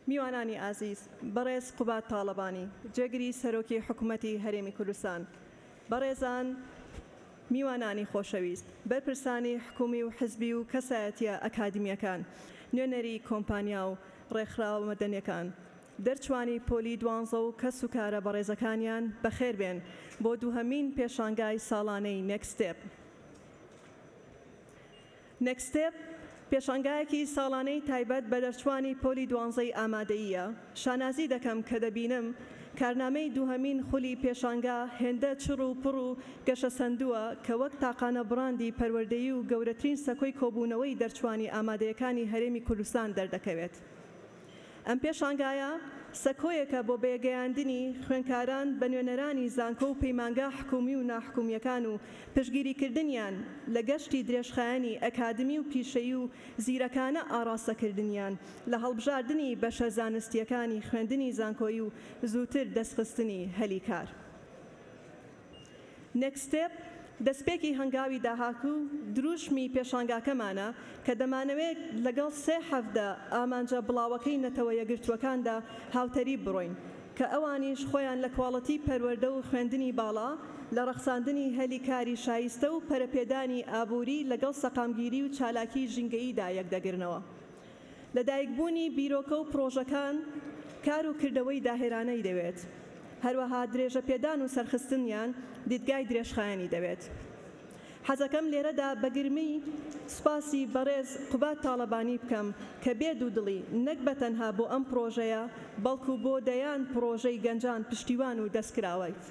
میوانانی ئازیز بەڕێز قوبات تاڵەبانی جێگری سەرۆکی حکوومەتی هەرێمی کوردستان بەڕێزان میوانانی خۆشەویست بەرپرسانی حکومی و حزبی و کەسایەتیە ئەکادمیەکان نوێنەری کۆمپانیا و ڕێکخراوە مەدەنیەکان دەرچوانی پۆلی 12 و کەس و کارە بەڕێزەکانیان بەخێربێن بۆ دووهەمین پێشانگای ساڵانەی نێکستێپ پێشانگایەکی ساڵانەی تایبەت بە دەرچوانی پۆلی 12 ئامادەییە شانازی دەکەم کە دەبینم کارنامەی دووهەمین خولی پێشانگا هێندە چڕ و پڕ و گەشە سندووە کە وەک تاقانە بڕاندی پەروەردەیی و گەورەترین سەکۆی کۆبوونەوەی دەرچوانی ئامادەیەکانی هەرێمی کوردستان دەردەکەوێت. ئەم پێشانگایە سەکۆیەکە بۆ بێگەیاندنی خوێندکاران بە نوێنەرانی زانکۆ و پەیمانگا حکومی و ناحکومیەکان و پشتگیریکردنیان لە گەشتی درێژخایەنی ئەکادمی و پیشەیی و زیرەکانە ئاراستەکردنیان لە هەڵبژاردننی بەشە زانستیەکانی خوێندنی زانکۆیی و زووتر دەستخستنی هەلی کار. نێکستێپ دەستپێکی هەنگاوی داهاتوو دروشمی پێشانگاکەمانە کە دەمانەوێت لەگەڵ 3 هەفتە ئامانجە بڵاوەکەی نەتەوە یەکگرتووەکاندا هاوتەری بڕۆین کە ئەوانیش خۆیان لە کواڵەتی پەروەردە و خوێندنی باڵا لە ڕەخساندنی هەلی کاری شایستە و پەرەپێدانی ئابووری لەگەڵ سەقامگیری و چالاکی ژینگەییدا یەکدەگرنەوە. لەدایکبوونی بیرۆکە و پرۆژەکان کار و کردەوەی داهێرانەی دەوێت. هەروەها درێژە پێدان و سەرخستنیان دیدگای درێژخایەنی دەوێت. حەزەکەم لێرەدا بەگرمی سوپاسی بەڕێز قوبات تاڵەبانی بکەم کە بێدوودڵی نەک بەتەنها بۆ ئەم پرۆژەیە بەڵکو بۆ دەیان پرۆژەی گەنجان پشتیوان و دەستکراوەیت.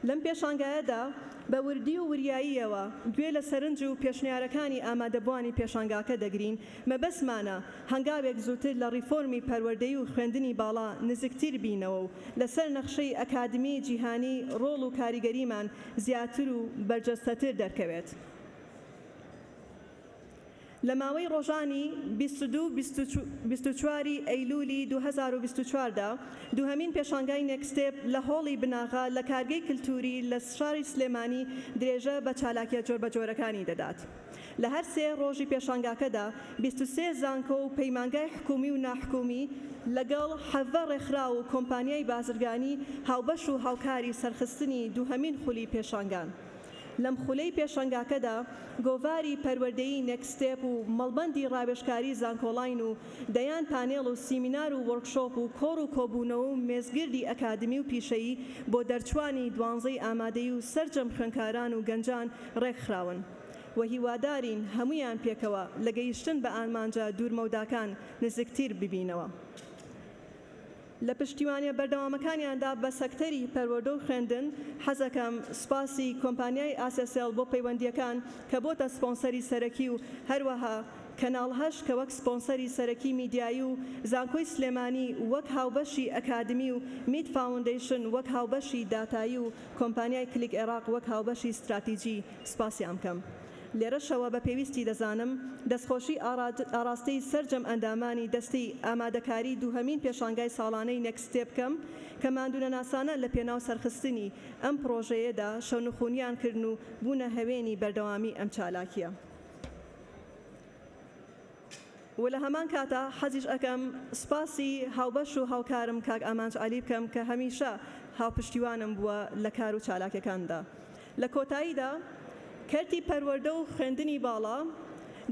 لەم پێشانگایەدا بە وردی و وریاییەوە گوێ لە سەرنج و پێشنیارەکانی ئامادەبوانی پێشانگاکە دەگرین مەبەسمانە هەنگاوێک زووتر لە ڕیفۆرمی پەروەردەیی و خوێندنی باڵا نزیکتر بینەوە و لەسەر نەخشەی ئەکادمی جیهانی ڕۆڵ و کاریگەریمان زیاتر و بەرجەستەتر دەرکەوێت. لە ماوەی ڕۆژانی 22-24 ئەیلولی 2024دا دووهەمین پێشانگای نێکستێپ لە هۆڵی بناغا لە کارگەی کللتوری لە شاری سلێمانی درێژە بە چالاکیە جۆربەجۆرەکانی دەدات. لە هەر 3 ڕۆژی پێشانگاکەدا 23 زانکۆ و پەیمانگای حکومی و ناحکومی لەگەڵ 7 ڕێکخراو و کۆمپانیای بازرگانی هاوبەش و هاوکاری سەرخستنی دووهەمین خولی پێشانگان. لەم خولەی پێشانگاکەدا گۆڤاری پەروەردەیی نێکستێپ و مەڵبەندی ڕاوێژکاری زانکۆڵاین و دەیان پانێڵ و سیمینار و وەرکشۆپ و کۆڕ و کۆبوونەوە و مێزگردی ئەکادمی و پیشەیی بۆ دەرچوانی 12 ئامادەی و سەرجەم خوێندکاران و گەنجان ڕێکخراون و هیوادارین هەمویان پێکەوە لە گەیشتن بە ئامانجە دوورمەوداکان نزیکتر ببینەوە. لە پشتیوانیە بەردەوامەکانیاندا بە سەکتەری پەروەردە و خوێندن حەزەکەم سوپاسی کۆمپانیای ئاسێسێڵ بۆ پەیوەندیەکان کە بۆتە سپۆنسەری سەرەکی و هەروەها کەناڵ هەشت کە وەک سپۆنسەری سەرەکی میدیایی و زانکۆی سلێمانی وەک هاوبەشی ئەکادمی و میت فاوندیشن وەک هاوبەشی داتایی و کۆمپانیای کلیک عێراق وەک هاوبەشی استراتیجی سوپاسیان بکەم. لێرەشەوە بە پێویستی دەزانم دەستخۆشی ئاراستەی سەرجەم ئەندامانی دەستەی ئامادەکاری دووهەمین پێشانگای ساڵانەی نێکستێپ بکەم کە ماندوونەناسانە لە پێناو سەرخستنی ئەم پرۆژەیەدا شەونخونیان کردن و بوونە هەوێنی بەردەوامی ئەم چالاکیە. و لە هەمان کاتە حەزیش ئەەکەم سوپاسی هاوبەش و هاوکارم کاک ئامانج عەلی بکەم کە هەمیشە هاوپشتیوانم بووە لە کار و چالاکیەکاندا. لە کۆتاییدا کەرتی پەروەردە و خوێندنی باڵا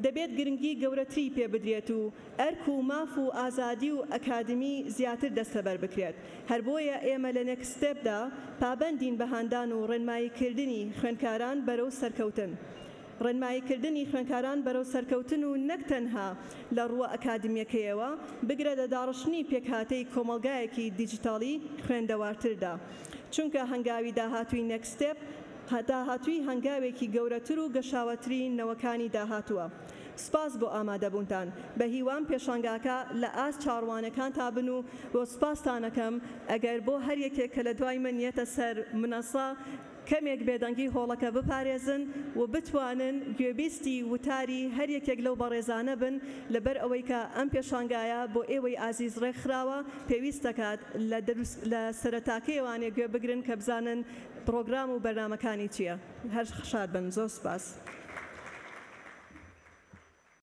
دەبێت گرنگی گەورەتری پێ بدرێت و ئەرک و ماف و ئازادی و ئەکادمی زیاتر دەستەبەر بکرێت. هەر بۆیە ئێمە لە نێکستێپدا پابەندین بە هاندان و ڕێنماییکردنی خوێندکاران بەرەو سەرکەوتن. ڕێنماییکردنی خوێندکاران بەرەو سەرکەوتن و نەک تەنها لە ڕووە ئەکادمیەکەیەوە بگرە لە داڕشتنی پێکهاتەی کۆمەڵگایەکی دیجیتاڵی خوێندەوارتردا. چونکە هەنگاوی داهاتووی نێکستێپ داهاتووی هەنگاوێکی گەورەتر و گەشاوەترین نەوەکانی داهاتووە. سپاس بۆ ئامادەبوونتان بە هیوام پێشانگاکە لە ئاست چاڕوانەکان تابن و بۆ سپاستانەکەم ئەگەر بۆ هەر یەکێک کە لە دوای من یەتە سەر منەسا کەمێک بێدەنگی هۆڵەکە بپارێزن و بتوانن گوێبیستی وتاری هەر یەکێک لەو بەڕێزانە بن لەبەر ئەوەی کە ئەم پێشانگایە بۆ ئێوەی ئازیز ڕێکخراوە پێویست دەکات لە سەرەتاکەیەوانێ گوێ بگرن کە بزانن پرۆگرام و بەرنامەکانی چییە. هەر خشاد بن. زۆر سپاس.